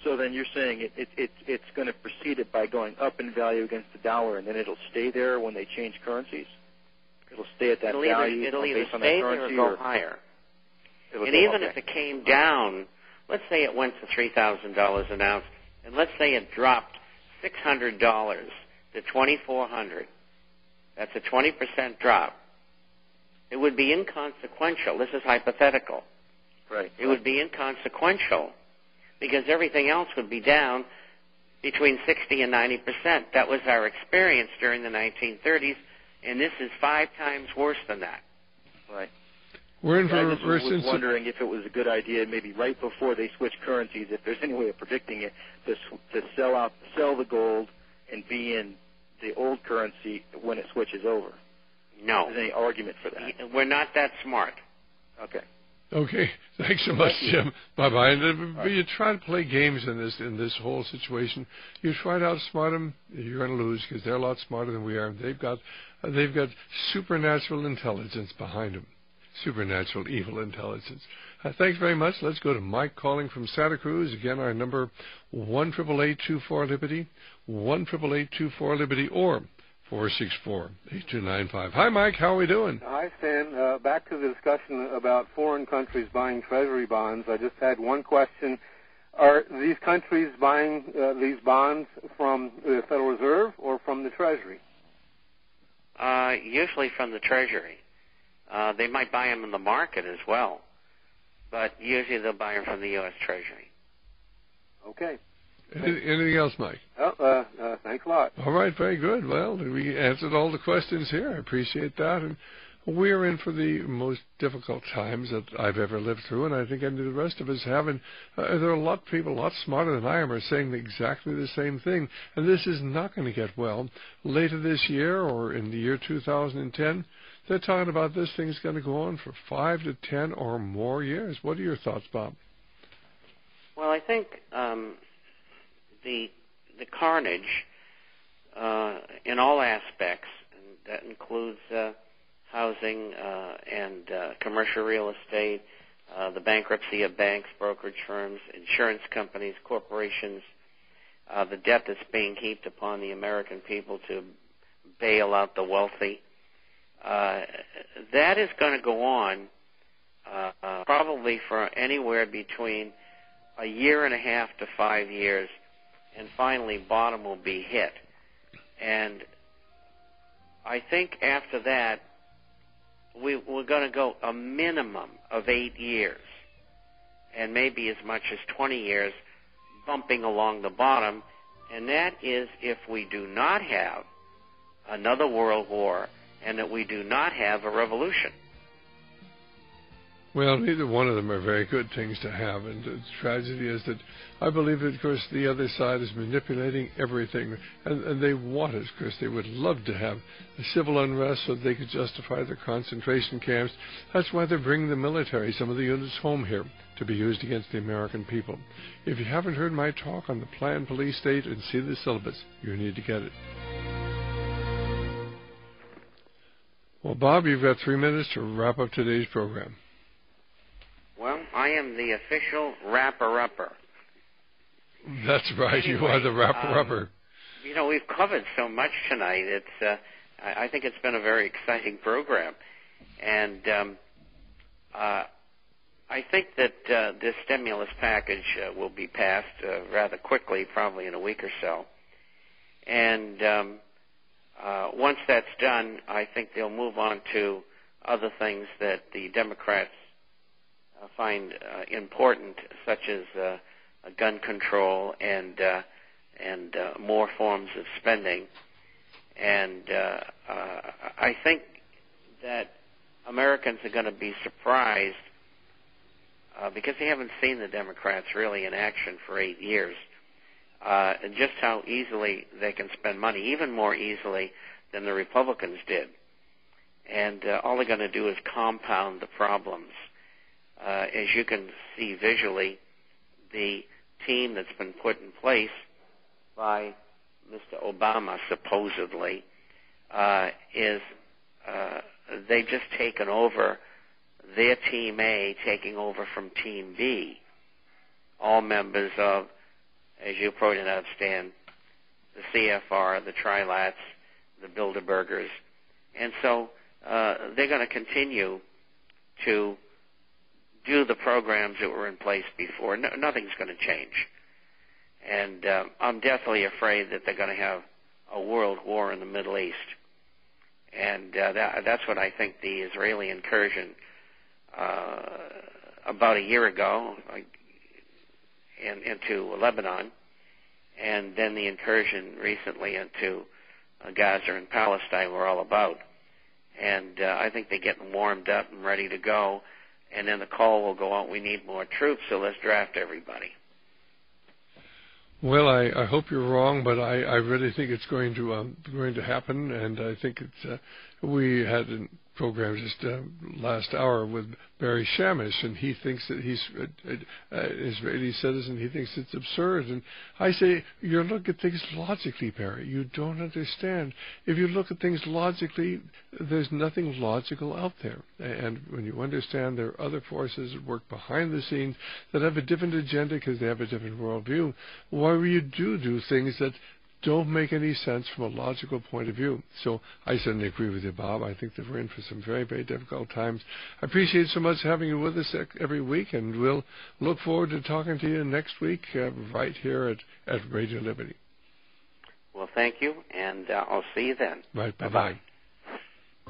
So then you're saying it's going to precede it by going up in value against the dollar, and then it'll stay there when they change currencies? It'll stay at that value it'll either based on stay that currency there or go higher. And even if it came down, let's say it went to $3,000 an ounce, and let's say it dropped $600 to $2,400. That's a 20% drop. It would be inconsequential. This is hypothetical. Right. It would be inconsequential because everything else would be down between 60 and 90%. That was our experience during the 1930s, and this is 5 times worse than that. Right. We're in for I just reverse was wondering if it was a good idea, maybe right before they switch currencies, if there's any way of predicting it, to sell the gold and be in the old currency when it switches over. No. Is there any argument for that? We're not that smart. Okay. Okay. Thanks so much, Jim. Bye-bye. And you try to play games in this whole situation. You try to outsmart them, you're going to lose because they're a lot smarter than we are. They've got supernatural intelligence behind them. Supernatural evil intelligence. Thanks very much. Let's go to Mike calling from Santa Cruz. Again, our number 1-888-24-LIBERTY, 1-888-24-LIBERTY, or 464-8295. Hi, Mike. How are we doing? Hi, Stan. Back to the discussion about foreign countries buying treasury bonds. I just had one question. Are these countries buying these bonds from the Federal Reserve or from the Treasury? Usually from the Treasury. They might buy them in the market as well, but usually they'll buy them from the U.S. Treasury. Okay. Anything else, Mike? Thanks a lot. All right, very good. Well, we answered all the questions here. I appreciate that. And we're in for the most difficult times that I've ever lived through, and I think any of the rest of us have. And there are a lot of people, a lot smarter than I am, are saying exactly the same thing. And this is not going to get well. Later this year or in the year 2010, they're talking about this thing's going to go on for 5 to 10 or more years. What are your thoughts, Bob? Well, I think the carnage in all aspects, and that includes housing and commercial real estate, the bankruptcy of banks, brokerage firms, insurance companies, corporations, the debt that's being heaped upon the American people to bail out the wealthy. That is going to go on probably for anywhere between a year and a half to 5 years, and finally bottom will be hit. And I think after that, we're going to go a minimum of 8 years, and maybe as much as 20 years, bumping along the bottom, and that is if we do not have another world war and that we do not have a revolution. Well, neither one of them are very good things to have, and the tragedy is that I believe that, of course, the other side is manipulating everything, and they want it, of course. They would love to have a civil unrest so they could justify their concentration camps. That's why they're bringing the military, some of the units, home here to be used against the American people. If you haven't heard my talk on the planned police state and see the syllabus, you need to get it. Well, Bob, you've got 3 minutes to wrap up today's program. Well, I am the official wrapper-upper. That's right. Anyway, you are the wrapper-upper. You know, we've covered so much tonight. I think it's been a very exciting program. And I think that this stimulus package will be passed rather quickly, probably in a week or so. And once that's done, I think they'll move on to other things that the Democrats find important, such as gun control and more forms of spending. And I think that Americans are going to be surprised because they haven't seen the Democrats really in action for 8 years, and just how easily they can spend money, even more easily than the Republicans did. And all they're going to do is compound the problems. As you can see visually, the team that's been put in place by Mr. Obama, supposedly, is they've just taken over their Team A, taking over from Team B, all members of as you pointed out, Stan, the CFR, the Trilats, the Bilderbergers. And so they're going to continue to do the programs that were in place before. Nothing's going to change. And I'm deathly afraid that they're going to have a world war in the Middle East. And that's what I think the Israeli incursion about a year ago into Lebanon, and then the incursion recently into Gaza and Palestine were all about. And I think they're getting warmed up and ready to go, and then the call will go out, we need more troops, so let's draft everybody. Well, I hope you're wrong, but I really think it's going to happen, and I think it's we had a program just last hour with Barry Shamish, and he thinks that he's an Israeli citizen. He thinks it's absurd, and I say, you look at things logically, Barry. You don't understand. If you look at things logically, there's nothing logical out there. And when you understand there are other forces that work behind the scenes that have a different agenda because they have a different worldview, why would you do things that don't make any sense from a logical point of view? So I certainly agree with you, Bob. I think that we're in for some very, very difficult times. I appreciate so much having you with us every week, and we'll look forward to talking to you next week right here at Radio Liberty. Well, thank you, and I'll see you then. Right, bye-bye.